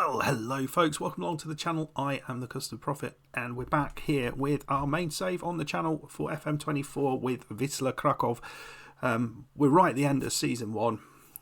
Well, hello folks, welcome along to the channel. I am the Custard Prophet and we're back here with our main save on the channel for FM24 with Wisla Krakow. We're right at the end of Season 1.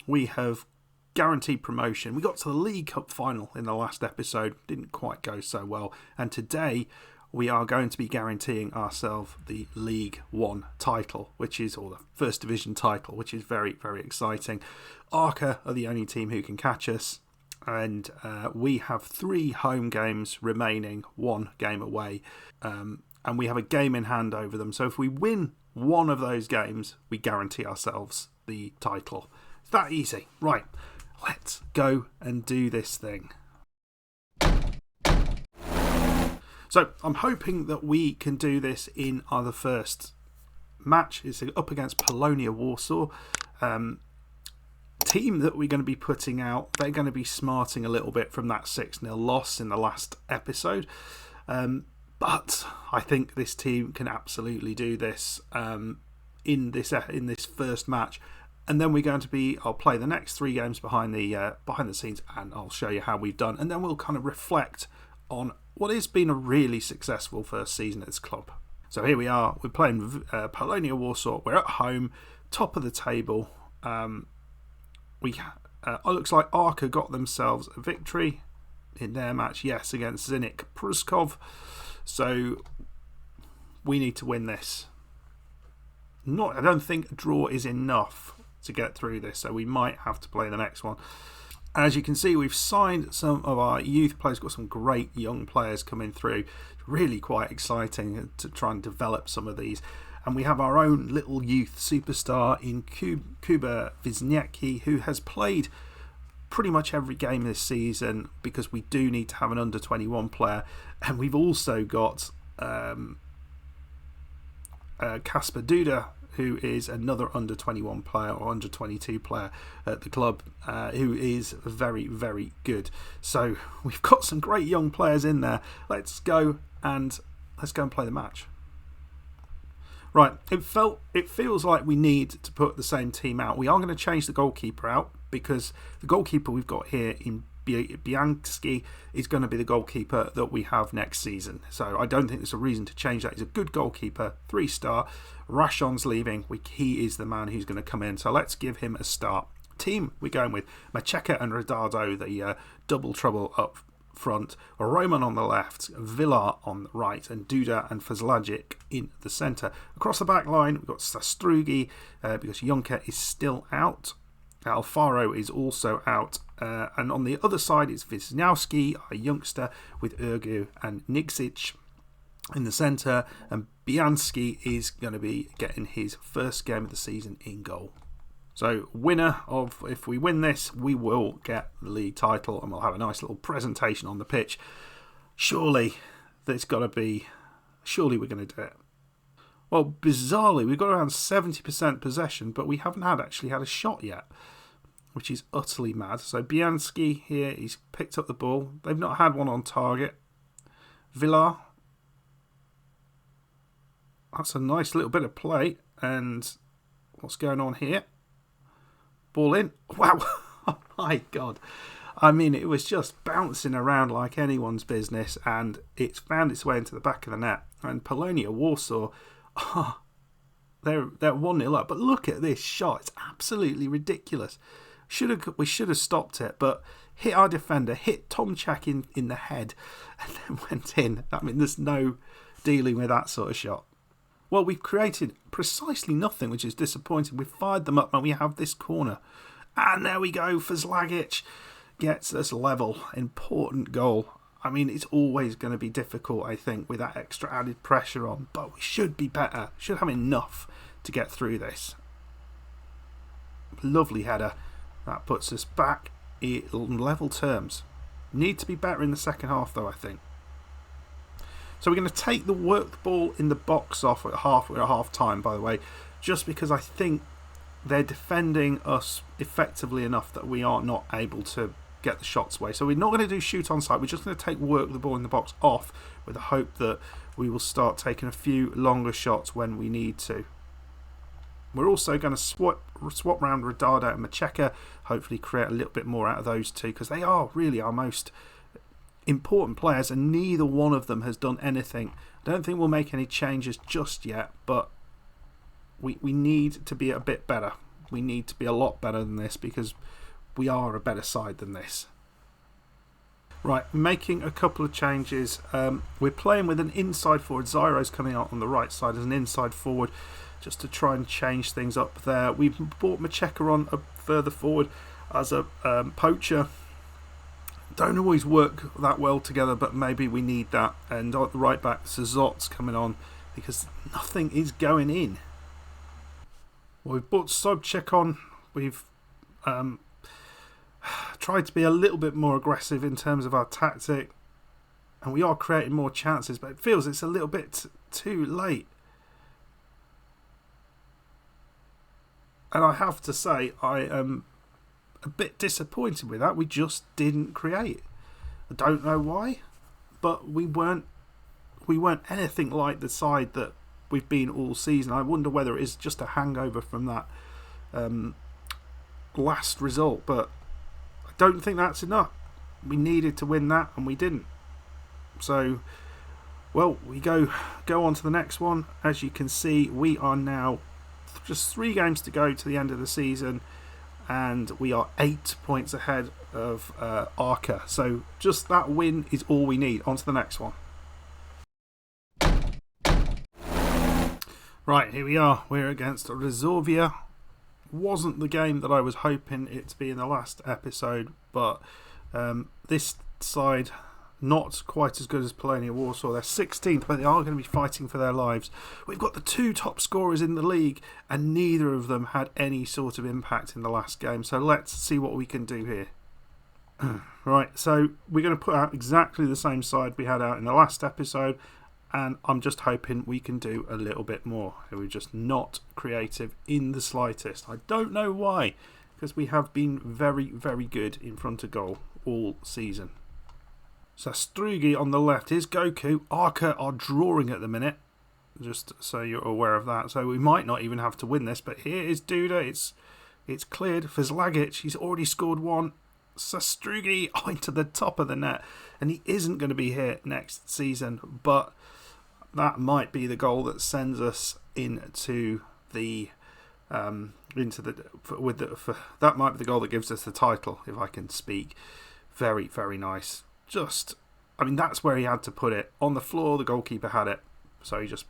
We have guaranteed promotion. We got to the League Cup final in the last episode, didn't quite go so well, and today we are going to be guaranteeing ourselves the League 1 title, or the First Division title, which is very, very exciting. Arca are the only team who can catch us. And we have 3 home games remaining, 1 game away, and we have a game in hand over them. So if we win one of those games, we guarantee ourselves the title. It's that easy. Right, let's go and do this thing. So I'm hoping that we can do this in our first match. It's up against Polonia Warsaw. Team that we're going to be putting out, they're going to be smarting a little bit from that 6-0 loss in the last episode, but I think this team can absolutely do this in this first match, and then we're going to be, I'll play the next 3 games behind the scenes and I'll show you how we've done, and then we'll kind of reflect on what has been a really successful first season at this club. So here we are, we're playing Polonia Warsaw, we're at home, top of the table. It looks like Arca got themselves a victory in their match, yes, against Zenit Pruskov. So we need to win this. I don't think a draw is enough to get through this, so we might have to play the next one. As you can see, we've signed some of our youth players, got some great young players coming through. Really quite exciting to try and develop some of these. And we have our own little youth superstar in Kuba Wisniewski, who has played pretty much every game this season because we do need to have an under-21 player. And we've also got Kasper Duda, who is another under-21 player or under-22 player at the club, who is very, very good. So we've got some great young players in there. Let's go and play the match. Right, it feels like we need to put the same team out. We are going to change the goalkeeper out because the goalkeeper we've got here in Bianski is going to be the goalkeeper that we have next season. So I don't think there's a reason to change that. He's a good goalkeeper, 3-star. Rashon's leaving. He is the man who's going to come in. So let's give him a start. Team we're going with Macheka and Radado, the double trouble up front, Roman on the left, Villar on the right, and Duda and Fazlagic in the centre. Across the back line, we've got Sastrugi because Jonker is still out. Alfaro is also out. And on the other side is Wisniewski, our youngster, with Urgu and Niksic in the centre. And Bianski is going to be getting his first game of the season in goal. So winner of, if we win this, we will get the league title and we'll have a nice little presentation on the pitch. Surely we're going to do it. Well, bizarrely, we've got around 70% possession, but we haven't actually had a shot yet, which is utterly mad. So Bianski here, he's picked up the ball. They've not had one on target. Villar. That's a nice little bit of play. And what's going on here? Ball in. Wow. Oh my God. I mean, it was just bouncing around like anyone's business, and it's found its way into the back of the net. And Polonia Warsaw, they're 1-0 up. But look at this shot. It's absolutely ridiculous. We should have stopped it, but hit our defender, hit Tomczak in the head, and then went in. I mean, there's no dealing with that sort of shot. Well, we've created precisely nothing, which is disappointing. We've fired them up and we have this corner. And there we go. Fazlagic gets us level. Important goal. I mean, it's always going to be difficult, I think, with that extra added pressure on. But we should be better. Should have enough to get through this. Lovely header. That puts us back in level terms. Need to be better in the second half, though, I think. So we're going to take the work ball in the box off at half time, by the way, just because I think they're defending us effectively enough that we are not able to get the shots away. So we're not going to do shoot on sight. We're just going to take work the ball in the box off with the hope that we will start taking a few longer shots when we need to. We're also going to swap round Radada and Macheka, hopefully create a little bit more out of those two, because they are really our most important players, and neither one of them has done anything. I don't think we'll make any changes just yet, but we need to be a bit better. We need to be a lot better than this, because we are a better side than this. Right, making a couple of changes. We're playing with an inside forward. Zyro's coming out on the right side as an inside forward, just to try and change things up there. We've brought Macheka on further forward as a poacher. Don't always work that well together, but maybe we need that. And at the right back, Zot's coming on, because nothing is going in. Well, we've brought Sobchak on. We've tried to be a little bit more aggressive in terms of our tactic, and we are creating more chances, but it feels it's a little bit too late. And I have to say, I am a bit disappointed with that. We just didn't create. I don't know why, but we weren't anything like the side that we've been all season. I wonder whether it is just a hangover from that last result, but I don't think that's enough. We needed to win that, and we didn't. So, well, we go on to the next one. As you can see, we are now just 3 games to go to the end of the season, and we are 8 points ahead of Arca. So just that win is all we need. On to the next one. Right, here we are. We're against Rezovia. Wasn't the game that I was hoping it to be in the last episode, but this side not quite as good as Polonia Warsaw. They're 16th, but they are going to be fighting for their lives. We've got the 2 top scorers in the league, and neither of them had any sort of impact in the last game. So let's see what we can do here. Right, so we're going to put out exactly the same side we had out in the last episode, and I'm just hoping we can do a little bit more. We're just not creative in the slightest. I don't know why, because we have been very, very good in front of goal all season. So Strugi on the left is Goku. Arca are drawing at the minute, just so you're aware of that. So we might not even have to win this, but here is Duda. It's cleared for Zlagic. He's already scored 1. Sastrugi into the top of the net, and he isn't going to be here next season, but that might be the goal that sends us into the that might be the goal that gives us the title, if I can speak. Very, very nice. That's where he had to put it. On the floor, the goalkeeper had it, so he just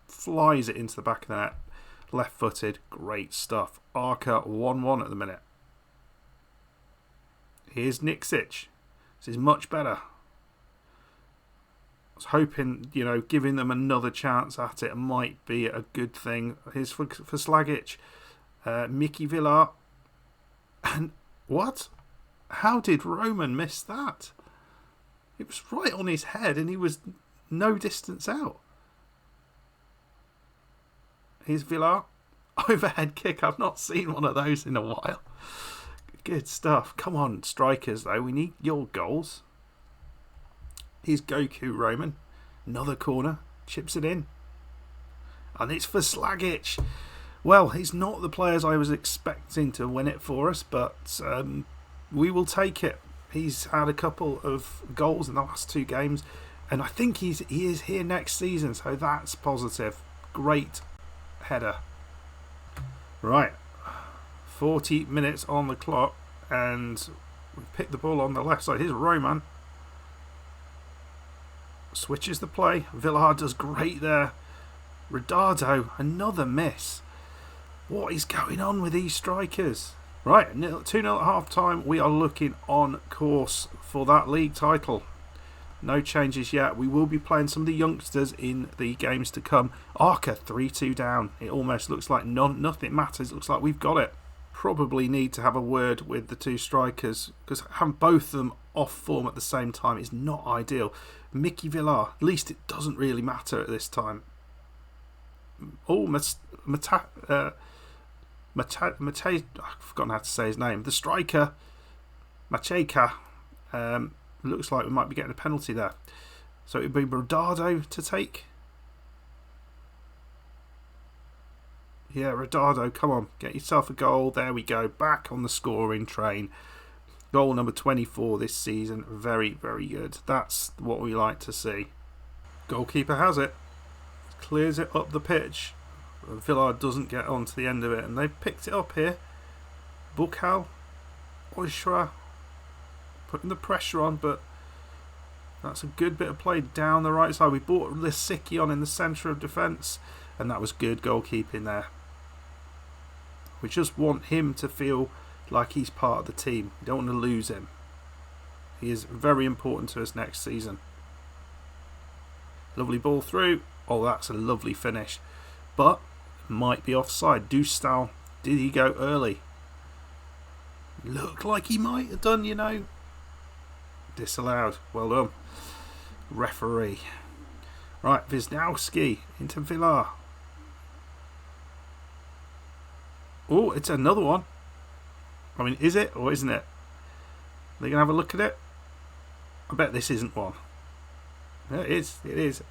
flies it into the back of the net. Left-footed, great stuff. Arca 1-1 at the minute. Here's Niksic. This is much better. I was hoping, giving them another chance at it might be a good thing. Here's for Slagic. Mickey Villar. And what? How did Roman miss that? It was right on his head, and he was no distance out. Here's Villar. Overhead kick. I've not seen one of those in a while. Good stuff. Come on, strikers, though. We need your goals. Here's Goku Roman. Another corner. Chips it in. And it's for Slagic. Well, he's not the players I was expecting to win it for us, but we will take it. He's had a couple of goals in the last 2 games, and I think he is here next season, so that's positive. Great header. Right. 40 minutes on the clock, and we pick the ball on the left side. Here's Roman. Switches the play. Villar does great there. Redardo, another miss. What is going on with these strikers? Right, 2-0 at half time. We are looking on course for that league title. No changes yet. We will be playing some of the youngsters in the games to come. Arca 3-2 down. It almost looks like nothing matters. It looks like we've got it. Probably need to have a word with the 2 strikers, because having both of them off form at the same time is not ideal. Mickey Villar, at least it doesn't really matter at this time. Oh, I've forgotten how to say his name. The striker, Macheka, looks like we might be getting a penalty there. So it would be Brodado to take. Yeah, Rodado, come on, get yourself a goal. There we go, back on the scoring train. Goal number 24 this season. Very, very good. That's what we like to see. Goalkeeper has it. Clears it up the pitch. Villard doesn't get on to the end of it, and they've picked it up here. Buchal, Oishra, putting the pressure on, but that's a good bit of play down the right side. We brought Lisicki on in the centre of defence, and that was good goalkeeping there. We just want him to feel like he's part of the team. We don't want to lose him. He is very important to us next season. Lovely ball through. Oh, that's a lovely finish. But might be offside. Dustal, did he go early? Looked like he might have done, you know. Disallowed. Well done. Referee. Right, Wisniewski into Villar. Oh, it's another one. I mean, is it or isn't it? They're going to have a look at it. I bet this isn't one. Yeah, it is. It is.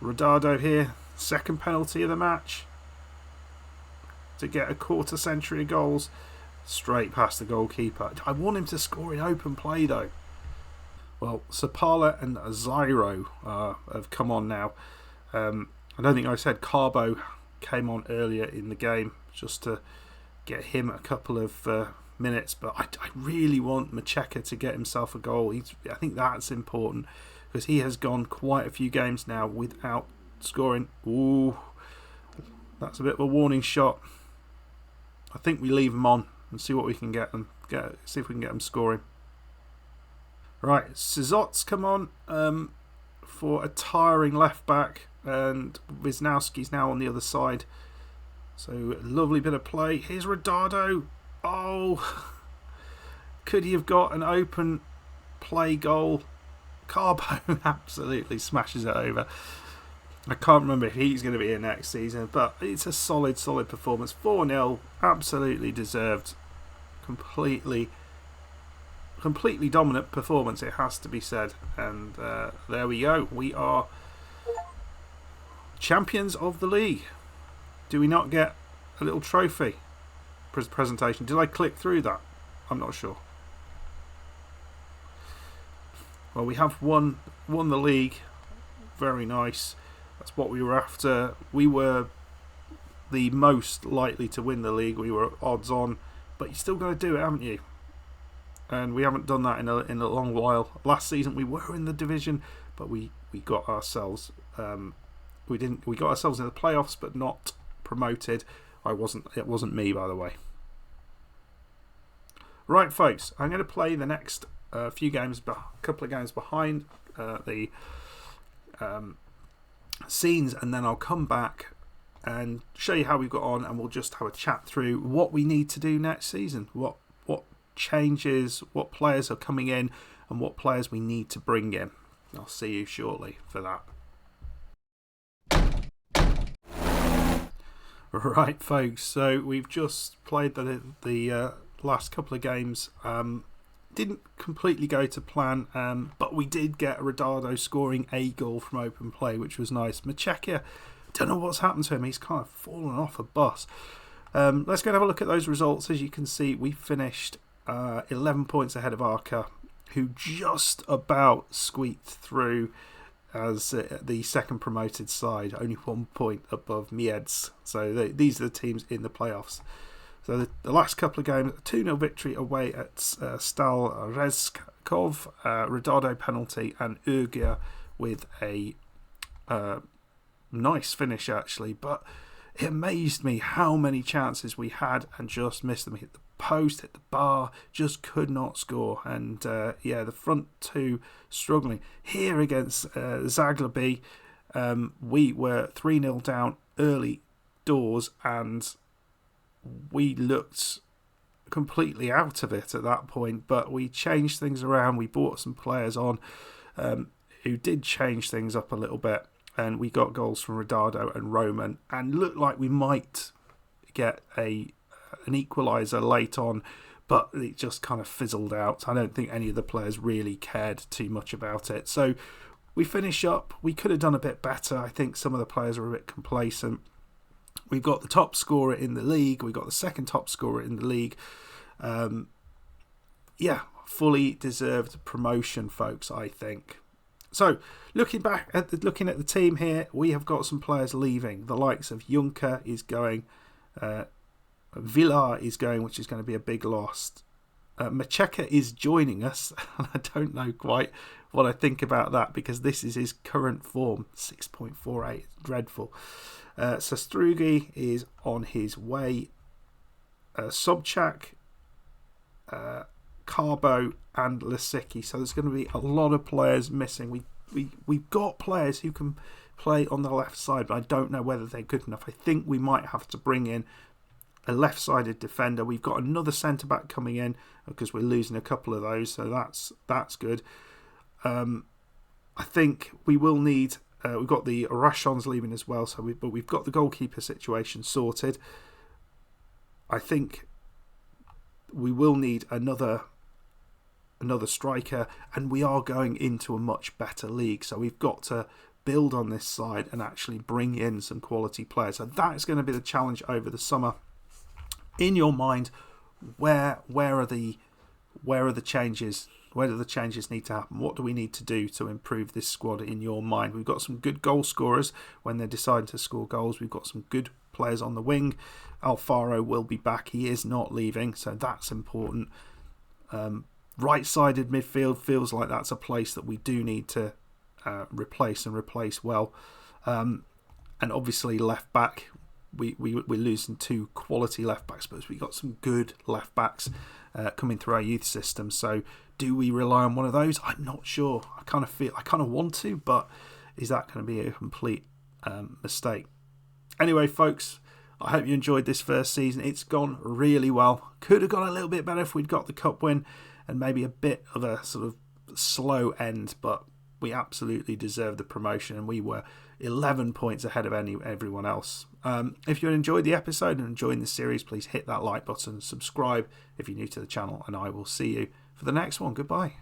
Rodado here. Second penalty of the match. To get a quarter century of goals. Straight past the goalkeeper. I want him to score in open play though. Well, Sapala and Zyro have come on now. I don't think I said Carbo came on earlier in the game just to get him a couple of minutes, but I really want Macheka to get himself a goal. I think that's important because he has gone quite a few games now without scoring. Ooh, that's a bit of a warning shot. I think we leave him on and see what we can see if we can get him scoring. Right, Sizot's come on for a tiring left back, and Wisniewski's now on the other side. So lovely bit of play. Here's Rodado. Oh, could he have got an open play goal? Carbo absolutely smashes it over. I can't remember if he's going to be here next season, but it's a solid performance. 4-0, absolutely deserved. Completely dominant performance, it has to be said. And there we go. We are champions of the league. Do we not get a little trophy presentation? Did I click through that? I'm not sure. Well, we have won the league. Very nice. That's what we were after. We were the most likely to win the league. We were odds on, but you still got to do it, haven't you? And we haven't done that in a long while. Last season we were in the division, but we got ourselves we got ourselves in the playoffs, but not promoted. It wasn't me, by the way. Right, folks, I'm going to play the next few games, a couple of games behind the scenes, and then I'll come back and show you how we got on, and we'll just have a chat through what we need to do next season, what changes, what players are coming in, and what players we need to bring in. I'll see you shortly for that. Right, folks, so we've just played the last couple of games. Didn't completely go to plan, but we did get Rodado scoring a goal from open play, which was nice. Macheka, don't know what's happened to him. He's kind of fallen off a bus. Let's go and have a look at those results. As you can see, we finished 11 points ahead of Arca, who just about squeaked through as the second promoted side, only 1 point above Miedz. So these are the teams in the playoffs. So the last couple of games, a 2-0 victory away at Stal Rezkov, Rodado penalty, and Urgia with a nice finish actually. But it amazed me how many chances we had and just missed them. Hit the post, hit the bar, just could not score. And the front two struggling. Here against Zaglabi, we were 3-0 down early doors, and we looked completely out of it at that point, but we changed things around. We brought some players on who did change things up a little bit, and we got goals from Rodado and Roman, and looked like we might get an equaliser late on, but it just kind of fizzled out. I don't think any of the players really cared too much about it. So we finish up. We could have done a bit better. I think some of the players were a bit complacent. We've got the top scorer in the league. We've got the second top scorer in the league. Fully deserved promotion, folks, I think. So, looking at the team here, we have got some players leaving. The likes of Juncker is going. Villar is going, which is going to be a big loss. Macheka is joining us. I don't know quite what I think about that, because this is his current form, 6.48, dreadful. Strugi is on his way. Sobchak, Carbo and Lisicki. So there's going to be a lot of players missing. We've got players who can play on the left side, but I don't know whether they're good enough. I think we might have to bring in a left-sided defender. We've got another centre-back coming in because we're losing a couple of those, so that's good. I think we will need... we've got the Rashons leaving as well, but we've got the goalkeeper situation sorted. I think we will need another striker, and we are going into a much better league, so we've got to build on this side and actually bring in some quality players. So that is going to be the challenge over the summer. In your mind, where are the changes? Where do the changes need to happen? What do we need to do to improve this squad in your mind? We've got some good goal scorers when they're deciding to score goals. We've got some good players on the wing. Alfaro will be back. He is not leaving, so that's important. Right-sided midfield feels like that's a place that we do need to replace well. And obviously left back, we're losing two quality left backs, but we've got some good left backs coming through our youth system. So do we rely on one of those? I'm not sure. I kind of want to, but is that going to be a complete mistake? Anyway, folks, I hope you enjoyed this first season. It's gone really well. Could have gone a little bit better if we'd got the cup win and maybe a bit of a sort of slow end, but we absolutely deserved the promotion, and we were 11 points ahead of everyone else. If you enjoyed the episode and enjoying the series, please hit that like button, subscribe if you're new to the channel, and I will see you for the next one. Goodbye.